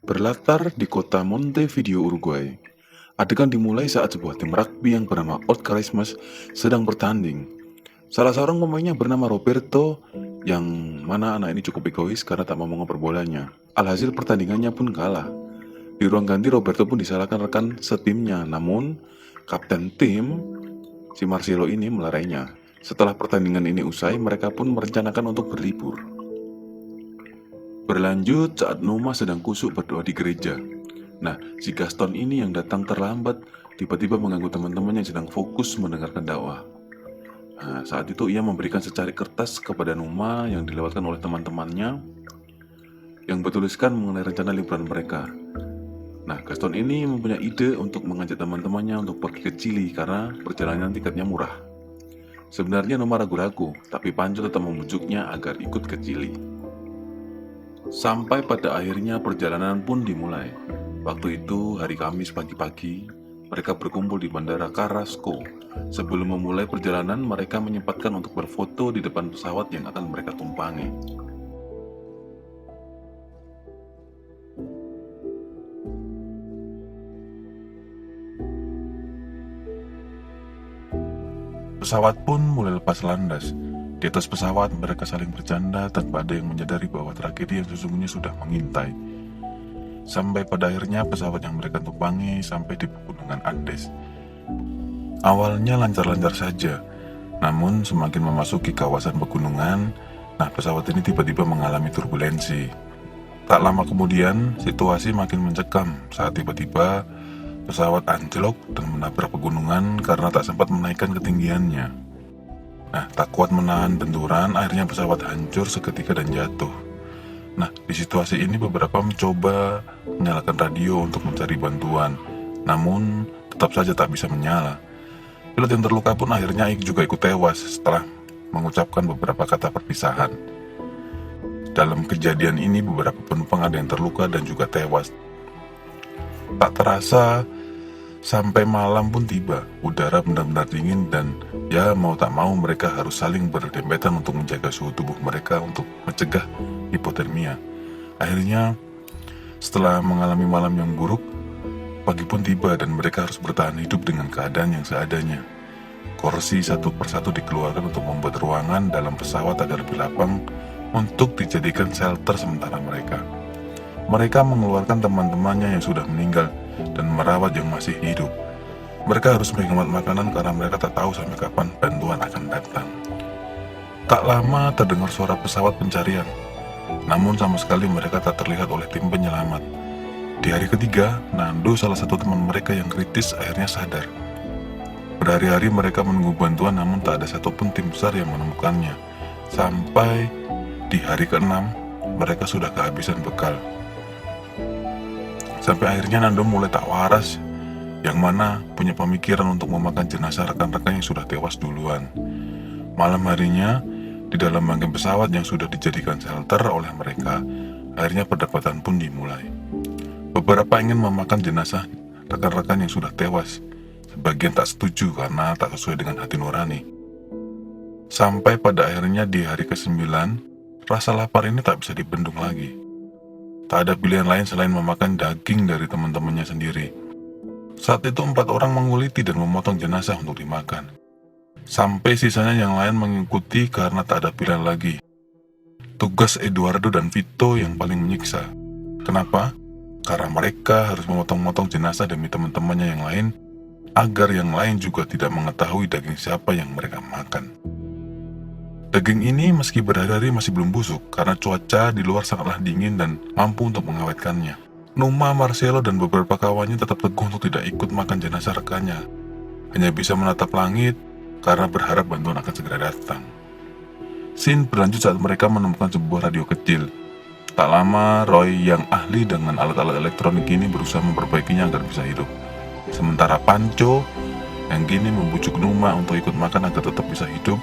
Berlatar di kota Montevideo, Uruguay, adegan dimulai saat sebuah tim rugby yang bernama Old Christmas sedang bertanding. Salah seorang pemainnya bernama Roberto, yang mana anak ini cukup egois karena tak mau mengoper bolanya. Alhasil pertandingannya pun kalah. Di ruang ganti Roberto pun disalahkan rekan setimnya, namun kapten tim, si Marcelo ini melarainya. Setelah pertandingan ini usai, mereka pun merencanakan untuk berlibur. Berlanjut saat Noma sedang kusuk berdoa di gereja. Nah, si Gaston ini yang datang terlambat tiba-tiba mengganggu teman-teman yang sedang fokus mendengarkan dakwah. Nah, saat itu ia memberikan secari kertas kepada Noma yang dilewatkan oleh teman-temannya yang bertuliskan mengenai rencana liburan mereka. Nah, Gaston ini mempunyai ide untuk mengajak teman-temannya untuk pergi ke Chili karena perjalanan tiketnya murah. Sebenarnya Noma ragu-ragu, tapi Pancho tetap membujuknya agar ikut ke Chili. Sampai pada akhirnya perjalanan pun dimulai. Waktu itu hari Kamis pagi-pagi, mereka berkumpul di Bandara Carrasco. Sebelum memulai perjalanan, mereka menyempatkan untuk berfoto di depan pesawat yang akan mereka tumpangi. Pesawat pun mulai lepas landas. Di atas pesawat mereka saling bercanda tanpa ada yang menyadari bahwa tragedi yang sesungguhnya sudah mengintai. Sampai pada akhirnya pesawat yang mereka tumpangi sampai di pegunungan Andes. Awalnya lancar-lancar saja, namun semakin memasuki kawasan pegunungan, pesawat ini tiba-tiba mengalami turbulensi. Tak lama kemudian, situasi makin mencekam saat tiba-tiba pesawat anjlok dan menabrak pegunungan karena tak sempat menaikkan ketinggiannya. Tak kuat menahan benturan, akhirnya pesawat hancur seketika dan jatuh. Di situasi ini beberapa mencoba menyalakan radio untuk mencari bantuan, namun tetap saja tak bisa menyala. Pilot yang terluka pun akhirnya juga ikut tewas setelah mengucapkan beberapa kata perpisahan. Dalam kejadian ini beberapa penumpang ada yang terluka dan juga tewas. Tak terasa sampai malam pun tiba, udara benar-benar dingin dan mau tak mau mereka harus saling berdempetan untuk menjaga suhu tubuh mereka untuk mencegah hipotermia. Akhirnya setelah mengalami malam yang buruk, pagi pun tiba dan mereka harus bertahan hidup dengan keadaan yang seadanya. Kursi satu persatu dikeluarkan untuk membuat ruangan dalam pesawat agar lebih lapang untuk dijadikan shelter sementara mereka. Mereka mengeluarkan teman-temannya yang sudah meninggal dan merawat yang masih hidup. Mereka harus menghemat makanan karena mereka tak tahu sampai kapan bantuan akan datang. Tak lama terdengar suara pesawat pencarian, namun sama sekali mereka tak terlihat oleh tim penyelamat. Di hari ketiga, Nando, salah satu teman mereka yang kritis, akhirnya sadar. Berhari-hari mereka menunggu bantuan namun tak ada satupun tim besar yang menemukannya. Sampai di hari ke-6, mereka sudah kehabisan bekal. Sampai akhirnya Nando mulai tak waras, yang mana punya pemikiran untuk memakan jenazah rekan-rekan yang sudah tewas duluan. Malam harinya, di dalam bangkai pesawat yang sudah dijadikan shelter oleh mereka, akhirnya perdebatan pun dimulai. Beberapa ingin memakan jenazah rekan-rekan yang sudah tewas. Sebagian tak setuju karena tak sesuai dengan hati nurani. Sampai pada akhirnya di hari ke-9, rasa lapar ini tak bisa dibendung lagi. Tak ada pilihan lain selain memakan daging dari teman-temannya sendiri. Saat itu 4 orang menguliti dan memotong jenazah untuk dimakan. Sampai sisanya yang lain mengikuti karena tak ada pilihan lagi. Tugas Eduardo dan Vito yang paling menyiksa. Kenapa? Karena mereka harus memotong-motong jenazah demi teman-temannya yang lain, agar yang lain juga tidak mengetahui daging siapa yang mereka makan. Daging ini meski berhari-hari masih belum busuk karena cuaca di luar sangatlah dingin dan mampu untuk mengawetkannya. Numa, Marcelo, dan beberapa kawannya tetap teguh untuk tidak ikut makan jenazah rekannya. Hanya bisa menatap langit karena berharap bantuan akan segera datang. Scene berlanjut saat mereka menemukan sebuah radio kecil. Tak lama, Roy yang ahli dengan alat-alat elektronik ini berusaha memperbaikinya agar bisa hidup. Sementara Pancho yang kini membujuk Numa untuk ikut makan agar tetap bisa hidup,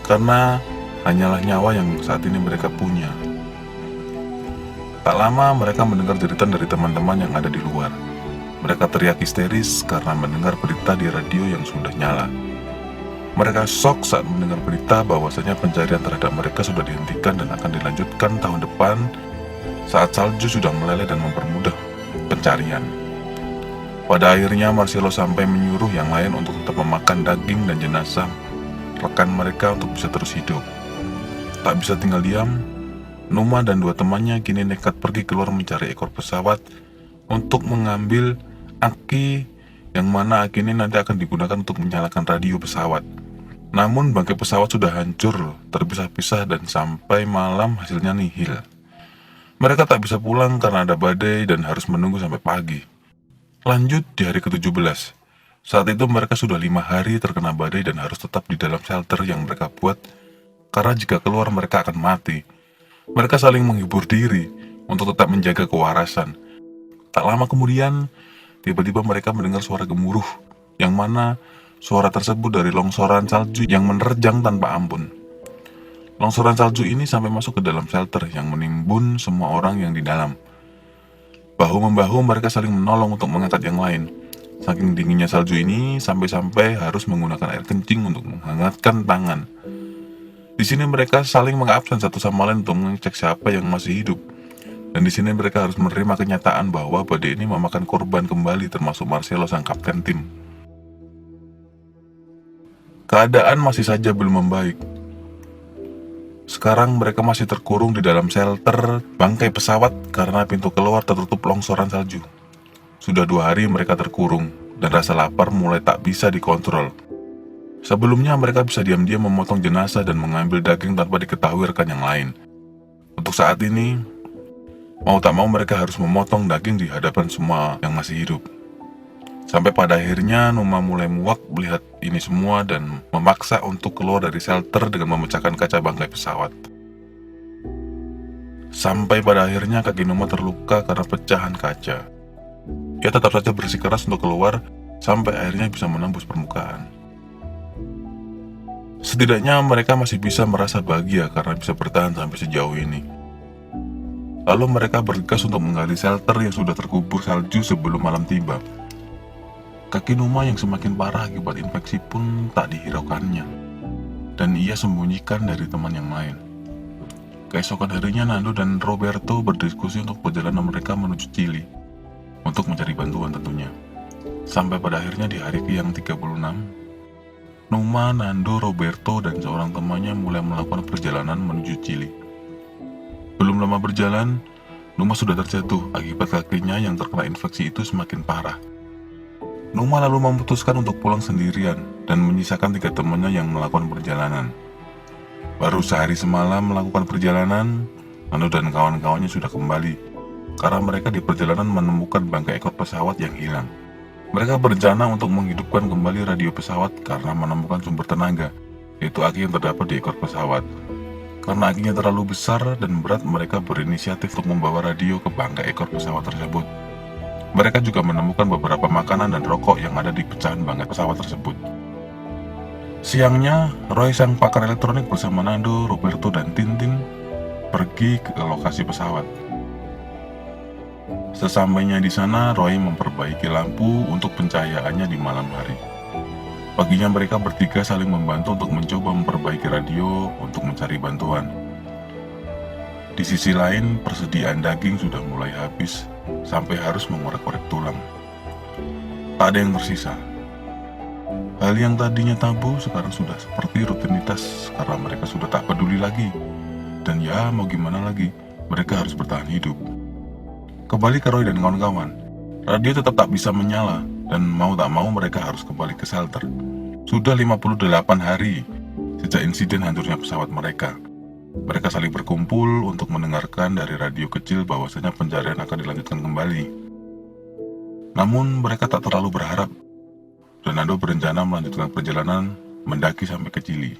karena hanyalah nyawa yang saat ini mereka punya. Tak lama mereka mendengar jeritan dari teman-teman yang ada di luar. Mereka teriak histeris karena mendengar berita di radio yang sudah nyala. Mereka shock saat mendengar berita bahwasanya pencarian terhadap mereka sudah dihentikan dan akan dilanjutkan tahun depan saat salju sudah meleleh dan mempermudah pencarian. Pada akhirnya Marcelo sampai menyuruh yang lain untuk tetap memakan daging dan jenazah rekan mereka untuk bisa terus hidup. Tak bisa tinggal diam, Numa dan dua temannya kini nekat pergi keluar mencari ekor pesawat untuk mengambil aki, yang mana aki ini nanti akan digunakan untuk menyalakan radio pesawat. Namun bangkai pesawat sudah hancur, terpisah-pisah, dan sampai malam hasilnya nihil. Mereka tak bisa pulang karena ada badai dan harus menunggu sampai pagi. Lanjut di hari ke-17. Saat itu mereka sudah 5 hari terkena badai dan harus tetap di dalam shelter yang mereka buat, karena jika keluar mereka akan mati. Mereka saling menghibur diri untuk tetap menjaga kewarasan. Tak lama kemudian, tiba-tiba mereka mendengar suara gemuruh, yang mana suara tersebut dari longsoran salju yang menerjang tanpa ampun. Longsoran salju ini sampai masuk ke dalam shelter yang menimbun semua orang yang di dalam. Bahu-membahu mereka saling menolong untuk mengangkat yang lain. Saking dinginnya salju ini, sampai-sampai harus menggunakan air kencing untuk menghangatkan tangan. Di sini mereka saling mengabsen satu sama lain untuk mengecek siapa yang masih hidup. Dan di sini mereka harus menerima kenyataan bahwa badai ini memakan korban kembali, termasuk Marcelo sang kapten tim. Keadaan masih saja belum membaik. Sekarang mereka masih terkurung di dalam shelter bangkai pesawat karena pintu keluar tertutup longsoran salju. Sudah 2 hari mereka terkurung dan rasa lapar mulai tak bisa dikontrol. Sebelumnya mereka bisa diam-diam memotong jenazah dan mengambil daging tanpa diketahui rekan yang lain. Untuk saat ini, mau tak mau mereka harus memotong daging di hadapan semua yang masih hidup. Sampai pada akhirnya Numa mulai muak melihat ini semua dan memaksa untuk keluar dari shelter dengan memecahkan kaca bangkai pesawat. Sampai pada akhirnya kaki Numa terluka karena pecahan kaca. Ia tetap saja bersikeras untuk keluar sampai akhirnya bisa menembus permukaan. Setidaknya mereka masih bisa merasa bahagia karena bisa bertahan sampai sejauh ini. Lalu mereka bergegas untuk menggali shelter yang sudah terkubur salju sebelum malam tiba. Kaki Numa yang semakin parah akibat infeksi pun tak dihiraukannya, dan ia sembunyikan dari teman yang lain. Keesokan harinya Nando dan Roberto berdiskusi untuk perjalanan mereka menuju Chili, untuk mencari bantuan tentunya. Sampai pada akhirnya di hari yang 36, Numa, Nando, Roberto, dan seorang temannya mulai melakukan perjalanan menuju Chili. Belum lama berjalan, Numa sudah terjatuh akibat kakinya yang terkena infeksi itu semakin parah. Numa lalu memutuskan untuk pulang sendirian dan menyisakan 3 temannya yang melakukan perjalanan. Baru sehari semalam melakukan perjalanan, Nando dan kawan-kawannya sudah kembali karena mereka di perjalanan menemukan bangkai ekor pesawat yang hilang. Mereka berencana untuk menghidupkan kembali radio pesawat karena menemukan sumber tenaga, yaitu aki yang terdapat di ekor pesawat. Karena akinya terlalu besar dan berat, mereka berinisiatif untuk membawa radio ke bangkai ekor pesawat tersebut. Mereka juga menemukan beberapa makanan dan rokok yang ada di pecahan bangkai pesawat tersebut. Siangnya, Roy sang pakar elektronik bersama Nando, Roberto, dan Tintin pergi ke lokasi pesawat. Sesampainya di sana, Roy memperbaiki lampu untuk pencahayaannya di malam hari. Paginya mereka bertiga saling membantu untuk mencoba memperbaiki radio untuk mencari bantuan. Di sisi lain, persediaan daging sudah mulai habis sampai harus mengorek-korek tulang. Tak ada yang tersisa. Hal yang tadinya tabu sekarang sudah seperti rutinitas karena mereka sudah tak peduli lagi. Dan ya mau gimana lagi, mereka harus bertahan hidup. Kembali ke Roy dan kawan-kawan, radio tetap tak bisa menyala dan mau tak mau mereka harus kembali ke shelter. Sudah 58 hari sejak insiden hancurnya pesawat mereka. Mereka saling berkumpul untuk mendengarkan dari radio kecil bahwasanya pencarian akan dilanjutkan kembali. Namun mereka tak terlalu berharap. Nando berencana melanjutkan perjalanan mendaki sampai ke Chili.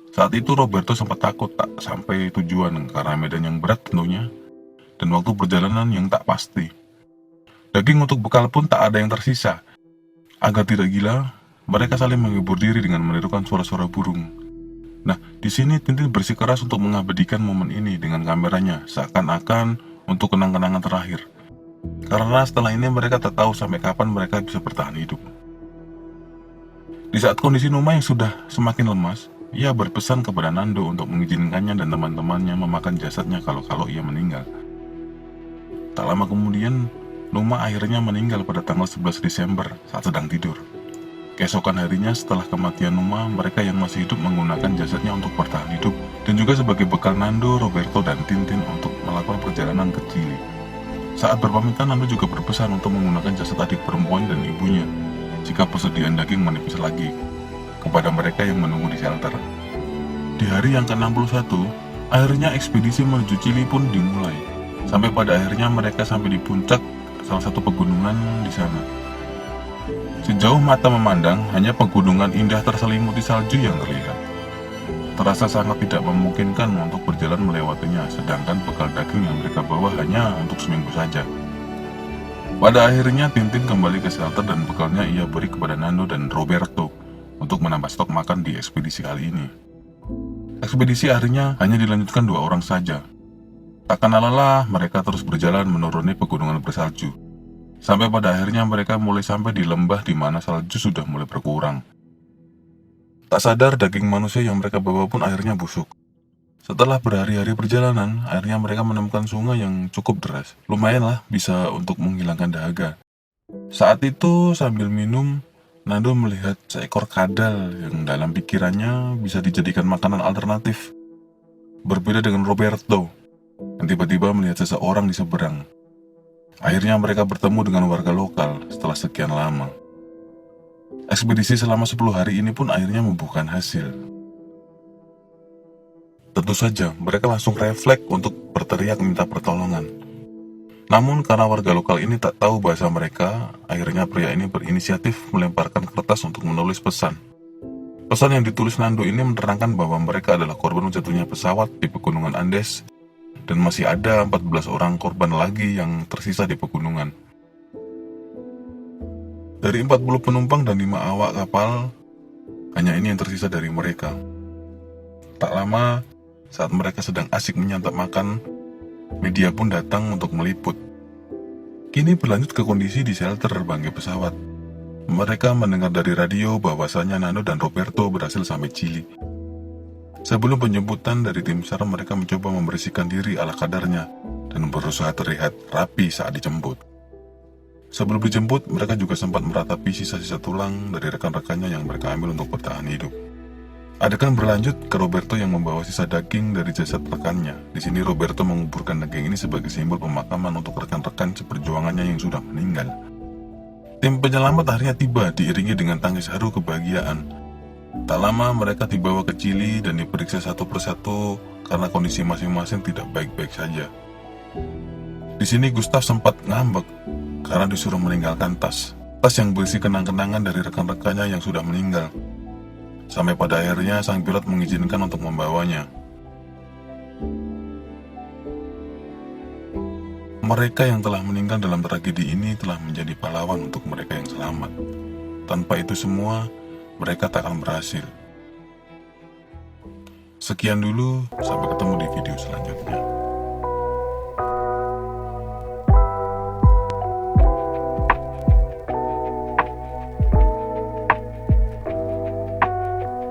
Saat itu Roberto sempat takut tak sampai tujuan karena medan yang berat tentunya dan waktu perjalanan yang tak pasti. Daging untuk bekal pun tak ada yang tersisa. Agar tidak gila, mereka saling menghibur diri dengan menirukan suara-suara burung. Nah, di sini Tintin bersikeras untuk mengabadikan momen ini dengan kameranya, seakan-akan untuk kenang-kenangan terakhir. Karena setelah ini mereka tak tahu sampai kapan mereka bisa bertahan hidup. Di saat kondisi Numa yang sudah semakin lemas, ia berpesan kepada Nando untuk mengizinkannya dan teman-temannya memakan jasadnya kalau ia meninggal. Tak lama kemudian, Numa akhirnya meninggal pada tanggal 11 Desember saat sedang tidur. Keesokan harinya setelah kematian Numa, mereka yang masih hidup menggunakan jasadnya untuk bertahan hidup dan juga sebagai bekal Nando, Roberto, dan Tintin untuk melakukan perjalanan ke Chili. Saat berpamitan, Nando juga berpesan untuk menggunakan jasad adik perempuan dan ibunya jika persediaan daging menipis lagi kepada mereka yang menunggu di shelter. Di hari yang ke-61, akhirnya ekspedisi menuju Chili pun dimulai. Sampai pada akhirnya mereka sampai di puncak salah satu pegunungan di sana. Sejauh mata memandang, hanya pegunungan indah terselimuti salju yang terlihat. Terasa sangat tidak memungkinkan untuk berjalan melewatinya, sedangkan bekal daging yang mereka bawa hanya untuk seminggu saja. Pada akhirnya, Tintin kembali ke shelter dan bekalnya ia beri kepada Nando dan Roberto untuk menambah stok makan di ekspedisi kali ini. Ekspedisi akhirnya hanya dilanjutkan 2 orang saja. Tak kenal lelah, mereka terus berjalan menuruni pegunungan bersalju. Sampai pada akhirnya mereka mulai sampai di lembah di mana salju sudah mulai berkurang. Tak sadar daging manusia yang mereka bawa pun akhirnya busuk. Setelah berhari-hari perjalanan, akhirnya mereka menemukan sungai yang cukup deras. Lumayanlah bisa untuk menghilangkan dahaga. Saat itu sambil minum, Nando melihat seekor kadal yang dalam pikirannya bisa dijadikan makanan alternatif. Berbeda dengan Roberto, yang tiba-tiba melihat seseorang di seberang. Akhirnya mereka bertemu dengan warga lokal setelah sekian lama. Ekspedisi selama 10 hari ini pun akhirnya membuahkan hasil. Tentu saja mereka langsung refleks untuk berteriak minta pertolongan. Namun karena warga lokal ini tak tahu bahasa mereka, akhirnya pria ini berinisiatif melemparkan kertas untuk menulis pesan. Pesan yang ditulis Nando ini menerangkan bahwa mereka adalah korban jatuhnya pesawat di pegunungan Andes dan masih ada 14 orang korban lagi yang tersisa di pegunungan. Dari 40 penumpang dan 5 awak kapal, hanya ini yang tersisa dari mereka. Tak lama, saat mereka sedang asik menyantap makan, media pun datang untuk meliput. Kini berlanjut ke kondisi di shelter bangkai pesawat. Mereka mendengar dari radio bahwasanya Nando dan Roberto berhasil sampai Chili. Sebelum penjemputan dari tim SAR, mereka mencoba membersihkan diri ala kadarnya dan berusaha terlihat rapi saat dijemput. Sebelum dijemput, mereka juga sempat meratapi sisa-sisa tulang dari rekan-rekannya yang mereka ambil untuk bertahan hidup. Adegan berlanjut ke Roberto yang membawa sisa daging dari jasad rekannya. Di sini Roberto menguburkan daging ini sebagai simbol pemakaman untuk rekan-rekan seperjuangannya yang sudah meninggal. Tim penyelamat akhirnya tiba diiringi dengan tangis haru kebahagiaan. Tak lama mereka dibawa ke Chili dan diperiksa satu persatu karena kondisi masing-masing tidak baik-baik saja. Di sini Gustav sempat ngambek karena disuruh meninggalkan tas yang berisi kenang-kenangan dari rekan-rekannya yang sudah meninggal. Sampai pada akhirnya sang pilot mengizinkan untuk membawanya. Mereka yang telah meninggal dalam tragedi ini telah menjadi pahlawan untuk mereka yang selamat. Tanpa itu semua, mereka tak akan berhasil. Sekian dulu, sampai ketemu di video selanjutnya.